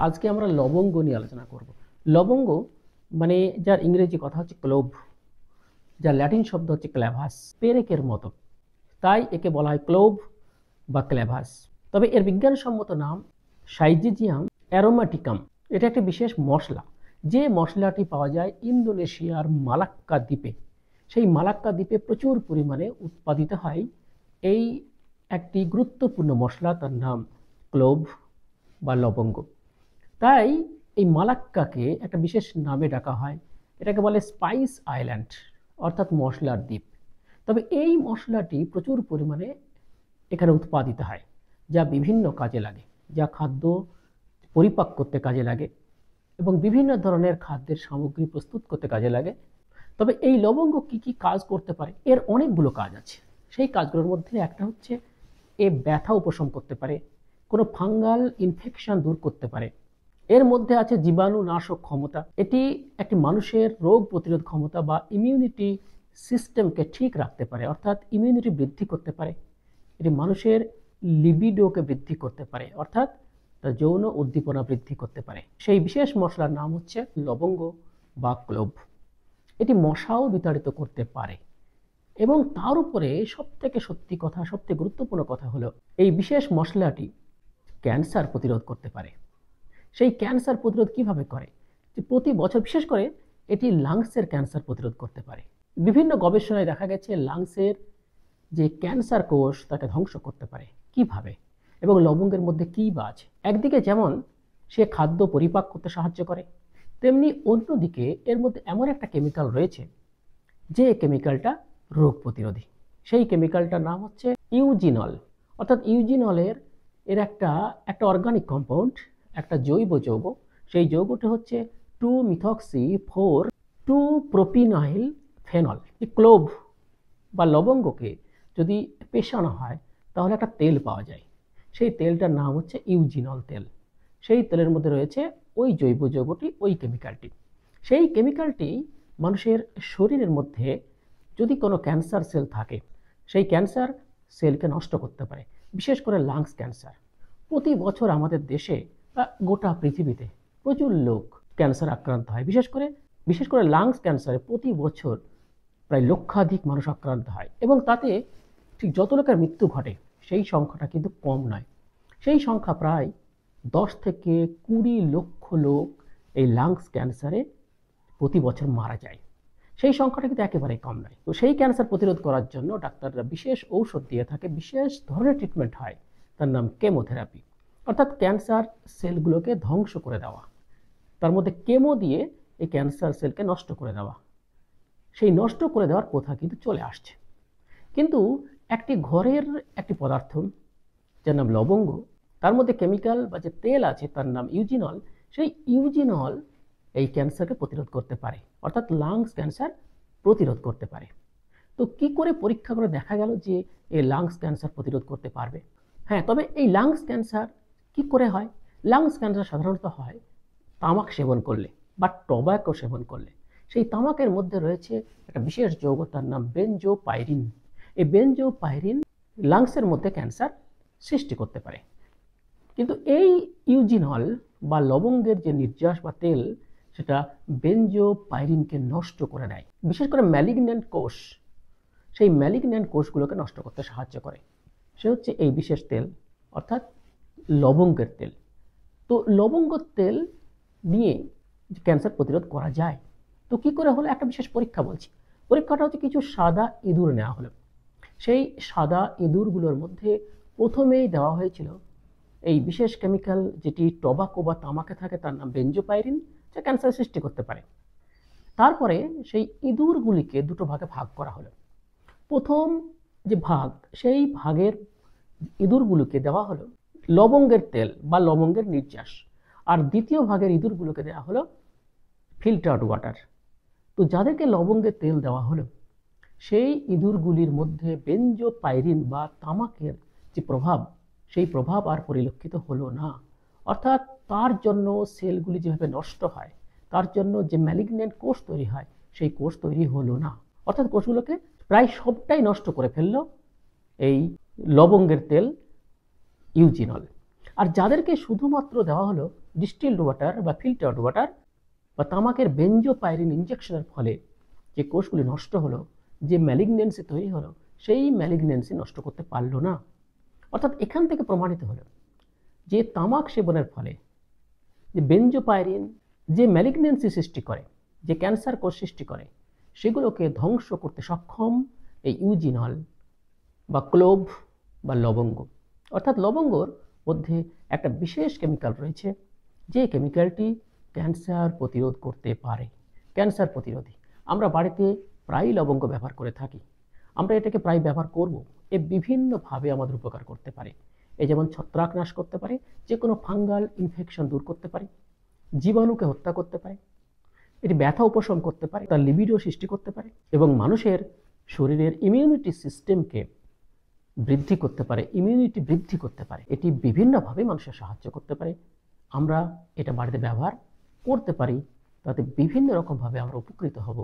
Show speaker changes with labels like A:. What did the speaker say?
A: আজকে আমরা লবঙ্গ নিয়ে আলোচনা করব। লবঙ্গ মানে যার ইংরেজি কথা হচ্ছে ক্লোভ, যার ল্যাটিন শব্দ হচ্ছে ক্ল্যাভাস, পেরেকের মতো, তাই একে বলা হয় ক্লোভ বা ক্ল্যাভাস। তবে এর বিজ্ঞানসম্মত নাম সাইজিজিয়াম অ্যারোমাটিকাম। এটা একটি বিশেষ মশলা, যে মশলাটি পাওয়া যায় ইন্দোনেশিয়ার মালাক্কা দ্বীপে। সেই মালাক্কা দ্বীপে প্রচুর পরিমাণে উৎপাদিত হয় এই একটি গুরুত্বপূর্ণ মশলা, তার নাম ক্লোভ বা লবঙ্গ। তাই এই মালাক্কাকে একটা বিশেষ নামে ডাকা হয়, এটাকে বলে স্পাইস আইল্যান্ড, অর্থাৎ মশলার দ্বীপ। তবে এই মশলাটি প্রচুর পরিমাণে এখানে উৎপাদিত হয়, যা বিভিন্ন কাজে লাগে, যা খাদ্য পরিপাক করতে কাজে লাগে এবং বিভিন্ন ধরনের খাদ্যের সামগ্রী প্রস্তুত করতে কাজে লাগে। তবে এই লবঙ্গ কি কি কাজ করতে পারে? এর অনেকগুলো কাজ আছে। সেই কাজগুলোর মধ্যে একটা হচ্ছে এ ব্যথা উপশম করতে পারে, কোনো ফাঙ্গাল ইনফেকশন দূর করতে পারে। এর মধ্যে আছে জীবাণু নাশক ক্ষমতা, এটি একটি মানুষের রোগ প্রতিরোধ ক্ষমতা বা ইমিউনিটি সিস্টেমকে ঠিক রাখতে পারে, অর্থাৎ ইমিউনিটি বৃদ্ধি করতে পারে। এটি মানুষের লিবিডোকে বৃদ্ধি করতে পারে, অর্থাৎ তার যৌন উদ্দীপনা বৃদ্ধি করতে পারে। সেই বিশেষ মশলার নাম হচ্ছে লবঙ্গ বা ক্লোভ। এটি মশাও বিতাড়িত করতে পারে এবং তার উপরে সবথেকে সত্যি কথা, সবথেকে গুরুত্বপূর্ণ কথা হলো এই বিশেষ মশলাটি ক্যান্সার প্রতিরোধ করতে পারে। সেই ক্যান্সার প্রতিরোধ কিভাবে করে? যে প্রতি বছর বিশেষ করে এটি লাংসের ক্যান্সার প্রতিরোধ করতে পারে। বিভিন্ন গবেষণায় দেখা গেছে লাংসের যে ক্যান্সার কোষ তাকে ধ্বংস করতে পারে। কিভাবে এবং লবঙ্গের মধ্যে কী বা আছে? একদিকে যেমন সে খাদ্য পরিপাক করতে সাহায্য করে, তেমনি অন্যদিকে এর মধ্যে এমন একটা কেমিক্যাল রয়েছে যে কেমিক্যালটা রোগ প্রতিরোধী। সেই কেমিক্যালটার নাম হচ্ছে ইউজিনল। অর্থাৎ ইউজিনলের এর একটা অর্গানিক কম্পাউন্ড, একটা জৈব যৌগ। সেই যৌগটি হচ্ছে 2-methoxy-4-2-propynyl ফেনল। এই ক্লোভ বা লবঙ্গকে যদি পেশানো হয় তাহলে একটা তেল পাওয়া যায়, সেই তেলটার নাম হচ্ছে ইউজিনল তেল। সেই তেলের মধ্যে রয়েছে ওই জৈব যৌগটি, ওই কেমিক্যালটি। সেই কেমিক্যালটি মানুষের শরীরের মধ্যে যদি কোনো ক্যান্সার সেল থাকে সেই ক্যান্সার সেলকে নষ্ট করতে পারে, বিশেষ করে লাংস ক্যান্সার। প্রতি বছর আমাদের দেশে বা গোটা পৃথিবীতে প্রচুর লোক ক্যান্সার আক্রান্ত হয়। বিশেষ করে লাংস ক্যান্সারে প্রতি বছর প্রায় লক্ষাধিক মানুষ আক্রান্ত হয় এবং তাতে ঠিক যত লোকের মৃত্যু ঘটে সেই সংখ্যাটা কিন্তু কম নয়। সেই সংখ্যা প্রায় 10 থেকে 20 লক্ষ লোক এই লাংস ক্যান্সারে প্রতি বছর মারা যায়। সেই সংখ্যাটা কিন্তু একেবারেই কম নয়। তো সেই ক্যান্সার প্রতিরোধ করার জন্য ডাক্তাররা বিশেষ ঔষধ দিয়ে থাকে, বিশেষ ধরনের ট্রিটমেন্ট হয়, তার নাম কেমোথেরাপি। অর্থাৎ ক্যান্সার সেলগুলোকে ধ্বংস করে দেওয়া, তার মধ্যে কেমো দিয়ে এই ক্যান্সার সেলকে নষ্ট করে দেওয়া। সেই নষ্ট করে দেওয়ার প্রথা কিন্তু চলে আসছে। কিন্তু একটি ঘরের একটি পদার্থ যার নাম লবঙ্গ, তার মধ্যে কেমিক্যাল বা যে তেল আছে তার নাম ইউজিনল। সেই ইউজিনল এই ক্যান্সারকে প্রতিরোধ করতে পারে, অর্থাৎ লাংস ক্যান্সার প্রতিরোধ করতে পারে। তো কি করে পরীক্ষা করে দেখা গেল যে এই লাংস ক্যান্সার প্রতিরোধ করতে পারবে? হ্যাঁ, তবে এই লাংস ক্যান্সার কি করে হয়? লাংস ক্যান্সার সাধারণত হয় তামাক সেবন করলে বা টব্যাকো সেবন করলে। সেই তামাকের মধ্যে রয়েছে একটা বিশেষ যৌগ, তার নাম বেনজোপাইরিন। এই বেনজোপাইরিন লাংসের মধ্যে ক্যান্সার সৃষ্টি করতে পারে। কিন্তু এই ইউজিনল বা লবঙ্গের যে নির্যাস বা তেল, সেটা বেনজোপাইরিনকে নষ্ট করে দেয়, বিশেষ করে ম্যালিগন্যান্ট কোষ, সেই ম্যালিগন্যান্ট কোষগুলোকে নষ্ট করতে সাহায্য করে। সে হচ্ছে এই বিশেষ তেল, অর্থাৎ লবঙ্গের তেল। তো লবঙ্গের তেল নিয়ে ক্যান্সার প্রতিরোধ করা যায়। তো কি করে হলো? একটা বিশেষ পরীক্ষা বলছি। পরীক্ষাটা হচ্ছে কিছু সাদা ইঁদুর নেওয়া হলো। সেই সাদা ইঁদুরগুলোর মধ্যে প্রথমেই দেওয়া হয়েছিল এই বিশেষ কেমিক্যাল, যেটি টবাকো বা তামাকে থাকে, তার নাম বেনজোপাইরিন, যা ক্যান্সার সৃষ্টি করতে পারে। তারপরে সেই ইঁদুরগুলিকে দুটো ভাগে ভাগ করা হলো। প্রথম যে ভাগ, সেই ভাগের ইঁদুরগুলোকে দেওয়া হলো লবঙ্গের তেল বা লবঙ্গের নির্যাস, আর দ্বিতীয় ভাগের ইঁদুরগুলোকে দেওয়া হলো ফিল্টার্ড ওয়াটার। তো যাদেরকে লবঙ্গের তেল দেওয়া হলো সেই ইঁদুরগুলির মধ্যে বেনজোপাইরিন বা তামাকের যে প্রভাব, সেই প্রভাব আর পরিলক্ষিত হলো না। অর্থাৎ তার জন্য সেলগুলি যেভাবে নষ্ট হয়, তার জন্য যে ম্যালিগন্যান্ট কোষ তৈরি হয়, সেই কোষ তৈরি হলো না। অর্থাৎ কোষগুলোকে প্রায় সবটাই নষ্ট করে ফেললো এই লবঙ্গের তেল ইউজিনল। আর যাদেরকে শুধুমাত্র দেওয়া হলো ডিস্টিলড ওয়াটার বা ফিল্টার্ড ওয়াটার বা তামাকের বেনজোপাইরিন ইনজেকশনের ফলে যে কোষগুলি নষ্ট হলো, যে ম্যালিগনেন্সি তৈরি হলো, সেই ম্যালিগনেন্সি নষ্ট করতে পারলো না। অর্থাৎ এখান থেকে প্রমাণিত হলো যে তামাক সেবনের ফলে যে বেনজোপাইরিন যে ম্যালিগনেন্সি সৃষ্টি করে, যে ক্যান্সার কোষ সৃষ্টি করে, সেগুলোকে ধ্বংস করতে সক্ষম এই ইউজিনল বা ক্লোভ বা লবঙ্গ। অর্থাৎ লবঙ্গর মধ্যে একটা বিশেষ কেমিক্যাল রয়েছে, যে কেমিক্যালটি ক্যান্সার প্রতিরোধ করতে পারে, ক্যান্সার প্রতিরোধী। আমরা বাড়িতে প্রায়ই লবঙ্গ ব্যবহার করে থাকি, আমরা এটাকে প্রায় ব্যবহার করব। এ বিভিন্নভাবে আমাদের উপকার করতে পারে। এই যেমন ছত্রাক নাশ করতে পারে, যে কোনো ফাঙ্গাল ইনফেকশন দূর করতে পারে, জীবাণুকে হত্যা করতে পারে, এটি ব্যথা উপশম করতে পারে, তার লিবিডো সৃষ্টি করতে পারে এবং মানুষের শরীরের ইমিউনিটি সিস্টেমকে বৃদ্ধি করতে পারে, ইমিউনিটি বৃদ্ধি করতে পারে। এটি বিভিন্নভাবে মানুষের সাহায্য করতে পারে। আমরা এটা বাড়িতে ব্যবহার করতে পারি, তাতে বিভিন্ন রকমভাবে আমরা উপকৃত হব।